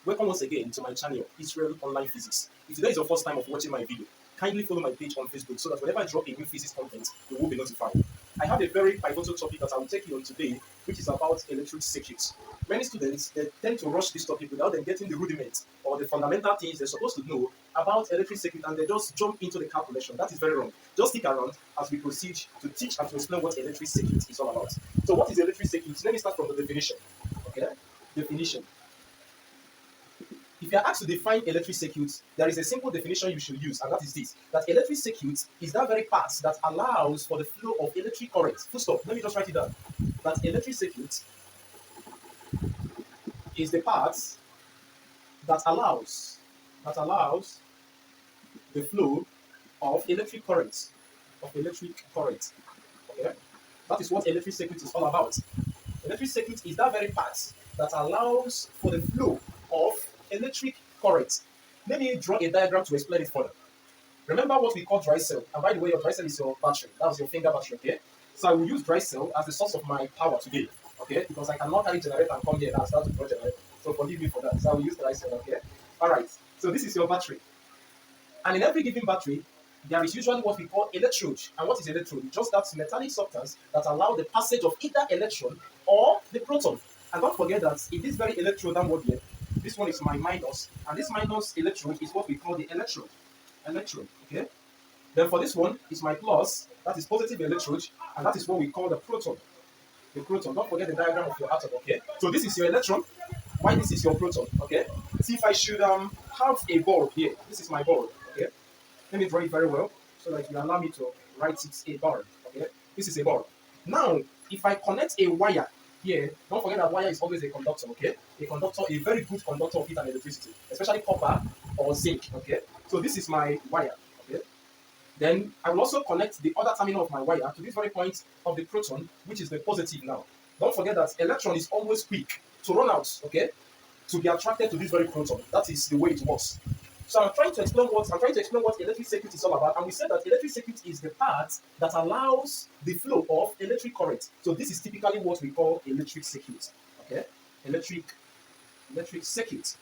Welcome once again to my channel, Israel Online Physics. If today is your first time of watching my video, kindly follow my page on Facebook so that whenever I drop a new physics content, you will be notified. I have a very pivotal topic that I will take you on today, which is about electric circuits. Many students they tend to rush this topic without them getting the rudiments or the fundamental things they're supposed to know about electric circuit, and they just jump into the calculation. That is very wrong. Just stick around as we proceed to teach and to explain what electric circuit is all about. So what is electric circuit? Let me start from the definition. Okay? Definition. If you are asked to define electric circuit, there is a simple definition you should use, and that is this: that electric circuit is that very part that allows for the flow of electric current. Full stop. Let me just write it down. That electric circuit is the part that allows the flow of electric current. Okay? That is what electric circuit is all about. Electric circuit is that very part that allows for the flow of electric current. Let me draw a diagram to explain it further. Remember what we call dry cell. And by the way, your dry cell is your battery. That's your finger battery, okay? So I will use dry cell as the source of my power today, okay? Because I cannot carry generator and come here and start to draw generator. So forgive me for that. So I will use dry cell, okay? All right. So this is your battery. And in every given battery, there is usually what we call electrode. And what is electrode? Just that metallic substance that allow the passage of either electron or the proton. And don't forget that in this very electrode downward here, this one is my minus, and this minus electrode is what we call the electrode. Okay? Then for this one is my plus, that is positive electrode, and that is what we call the proton. The proton. Don't forget the diagram of your atom, okay? So this is your electron, while this is your proton, okay? See if I should have a bulb here. This is my bulb, okay? Let me draw it very well so that you allow me to write it a bulb, okay? This is a bulb. Now, if I connect a wire here, don't forget that wire is always a conductor, okay? A conductor, a very good conductor of heat and electricity, especially copper or zinc, okay? So this is my wire, okay? Then I will also connect the other terminal of my wire to this very point of the proton, which is the positive now. Don't forget that electron is always quick to run out, okay? To be attracted to this very proton. That is the way it works. So I'm trying to explain what electric circuit is all about, and we said that electric circuit is the part that allows the flow of electric current. So this is typically what we call electric circuit. Okay, electric circuit.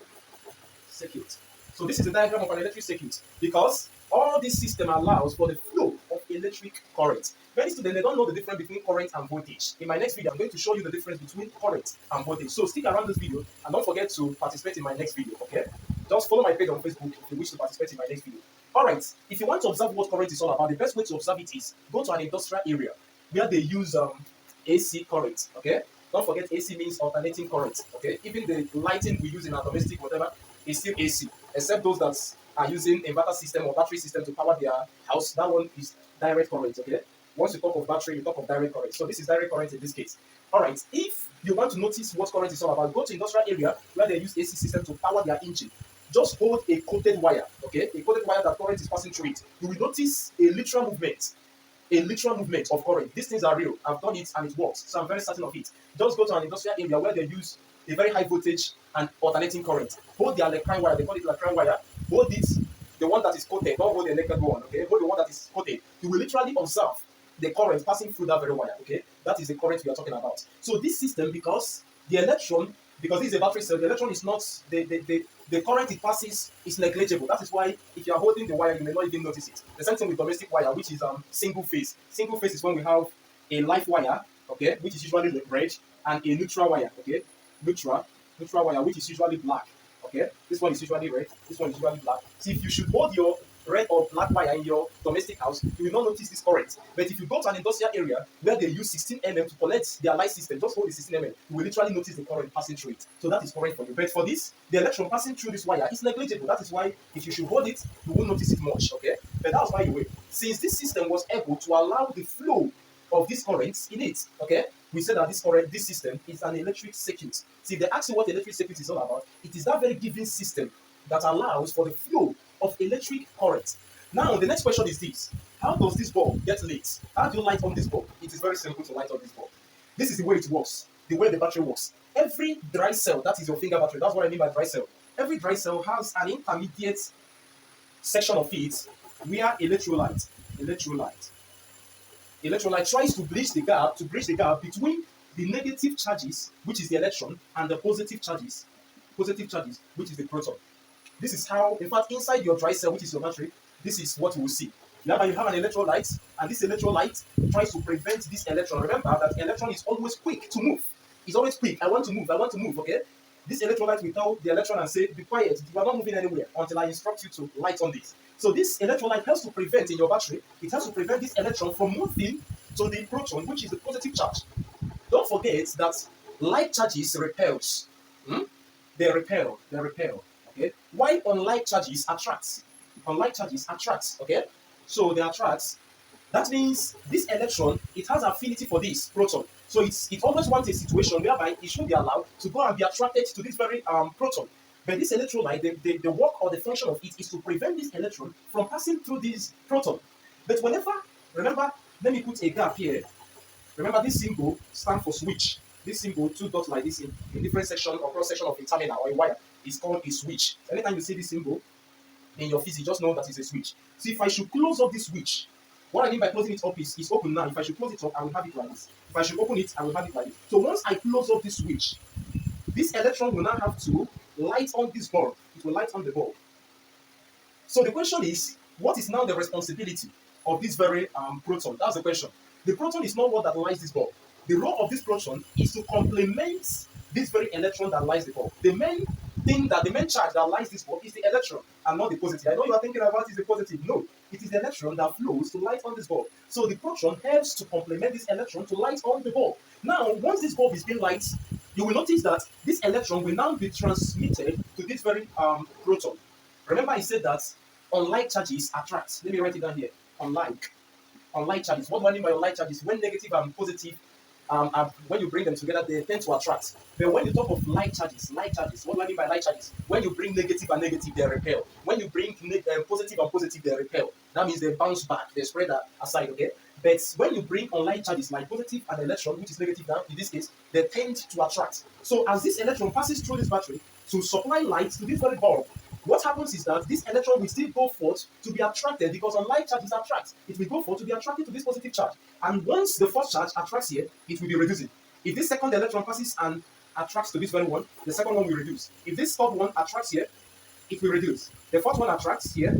So this is the diagram of an electric circuit because all this system allows for the flow of electric current. Many students they don't know the difference between current and voltage. In my next video, I'm going to show you the difference between current and voltage. So stick around this video and don't forget to participate in my next video. Okay. Just follow my page on Facebook if you wish to participate in my next video. Alright, if you want to observe what current is all about, the best way to observe it is go to an industrial area where they use AC current, okay? Don't forget AC means alternating current, okay? Even the lighting we use in our domestic whatever is still AC, except those that are using inverter system or battery system to power their house. That one is direct current, okay? Once you talk of battery, you talk of direct current. So this is direct current in this case. Alright, if you want to notice what current is all about, go to industrial area where they use AC system to power their engine. Just hold a coated wire, okay? A coated wire that current is passing through it. You will notice a literal movement of current. These things are real. I've done it and it works, so I'm very certain of it. Just go to an industrial area where they use a very high voltage and alternating current. Hold the electric wire, they call it electric wire. Hold it, the one that is coated, don't hold the naked one, okay? Hold the one that is coated. You will literally observe the current passing through that very wire, okay? That is the current we are talking about. So this system, because the electron, because this is a battery cell, the electron is not, the current it passes is negligible. That is why if you are holding the wire, you may not even notice it. The same thing with domestic wire, which is single phase. Single phase is when we have a live wire, okay, which is usually red, and a neutral wire, okay, neutral wire, which is usually black, okay. This one is usually red, this one is usually black. See, if you should hold your red or black wire in your domestic house, you will not notice this current. But if you go to an industrial area where they use 16 mm to connect their light system, just hold the 16 mm, you will literally notice the current passing through it. So that is current for you. But for this, the electron passing through this wire is negligible. That is why if you should hold it, you won't notice it much, okay? But that's by the way, since this system was able to allow the flow of these currents in it, okay? We said that this system is an electric circuit. See, if they ask you what electric circuit is all about, it is that very given system that allows for the flow of electric current. Now, the next question is this: how does this bulb get lit? How do you light on this bulb? It is very simple to light on this bulb. This is the way it works, the way the battery works. Every dry cell, that is your finger battery, that's what I mean by dry cell. Every dry cell has an intermediate section of it where electrolyte tries to bridge the gap between the negative charges, which is the electron, and the positive charges, positive charges, which is the proton. This is how, in fact, inside your dry cell, which is your battery, this is what you will see. You have an electrolyte, and this electrolyte tries to prevent this electron. Remember that electron is always quick to move. It's always quick. I want to move, okay? This electrolyte will tell the electron and say, be quiet, you are not moving anywhere until I instruct you to light on this. So this electrolyte helps to prevent in your battery, it helps to prevent this electron from moving to the proton, which is the positive charge. Don't forget that like charges repels. They repel, okay? While unlike charges attracts. Unlike charges attracts, okay? So they attract. That means this electron, it has affinity for this proton. So it always wants a situation whereby it should be allowed to go and be attracted to this very proton. But this electrolyte, the work or the function of it is to prevent this electron from passing through this proton. But whenever, remember, let me put a gap here. Remember, this symbol stands for switch. This symbol, two dots like this in different section or cross section of a terminal or a wire, is called a switch. Anytime you see this symbol in your physics, just know that it's a switch. So if I should close up this switch, what I mean by closing it up is open now. If I should close it up, I will have it like this. If I should open it, I will have it like this. So once I close up this switch, this electron will now have to light on this bulb. It will light on the bulb. So the question is, what is now the responsibility of this very proton? That's the question. The proton is not what that lights this bulb. The role of this proton is to complement this very electron that lights the bulb. The main charge that lights this bulb is the electron and not the positive. I know you are thinking about is the positive. No, it is the electron that flows to light on this bulb. So the proton helps to complement this electron to light on the bulb. Now, once this bulb is being lighted, you will notice that this electron will now be transmitted to this very proton. Remember I said that unlike charges attract. Let me write it down here. Unlike charges. What do I mean by unlike charges? When negative and positive, when you bring them together, they tend to attract. But when you talk of like charges, what do I mean by like charges? When you bring negative and negative, they repel. When you bring positive and positive, they repel. That means they bounce back, they spread aside, okay? But when you bring unlike charges like positive and electron, which is negative now, in this case, they tend to attract. So as this electron passes through this battery to supply light to this very bulb, what happens is that this electron will still go forth to be attracted because unlike charges attract. It will go forth to be attracted to this positive charge. And once the first charge attracts here, it will be reducing. If this second electron passes and attracts to this very one, the second one will reduce. If this third one attracts here, it will reduce. The fourth one attracts here,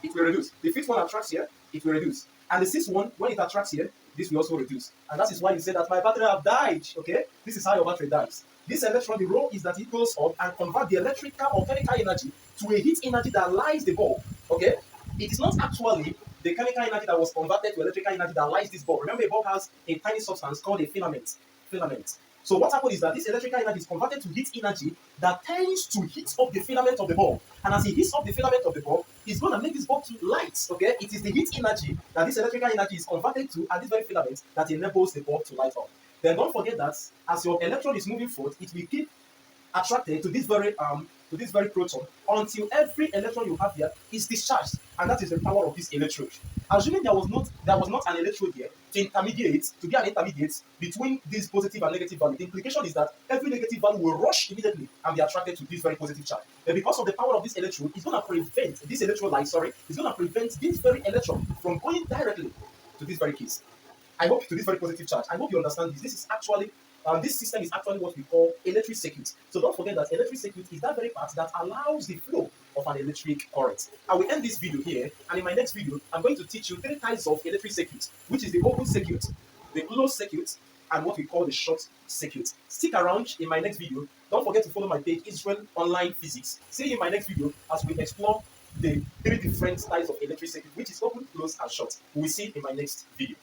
it will reduce. The fifth one attracts here, it will reduce. And the sixth one, when it attracts here, this will also reduce. And that is why you say that my battery have died, okay? This is how your battery dies. This electron, the role is that it goes up and convert the electrical or chemical energy to a heat energy that lights the bulb, okay? It is not actually the chemical energy that was converted to electrical energy that lights this bulb. Remember, a bulb has a tiny substance called a filament. So what happens is that this electrical energy is converted to heat energy that tends to heat up the filament of the bulb. And as it heats up the filament of the bulb, it's going to make this bulb to light, okay? It is the heat energy that this electrical energy is converted to at this very filament that enables the bulb to light up. Then don't forget that as your electron is moving forward, it will keep attracted to this very proton until every electron you have here is discharged, and that is the power of this electrode. Assuming there was not an electrode here to be an intermediate between this positive and negative value, the implication is that every negative value will rush immediately and be attracted to this very positive charge. But because of the power of this electrode, it's going to prevent this electrolyte, it's going to prevent this very electron from going directly to this very case. I hope to this very positive charge. I hope you understand this. This is actually this system is actually what we call electric circuit. So don't forget that electric circuit is that very part that allows the flow of an electric current. I will end this video here, and in my next video, I'm going to teach you 3 types of electric circuit, which is the open circuit, the closed circuit, and what we call the short circuit. Stick around in my next video. Don't forget to follow my page, Israel Online Physics. See you in my next video as we explore the 3 different types of electric circuit, which is open, closed, and short. We will see in my next video.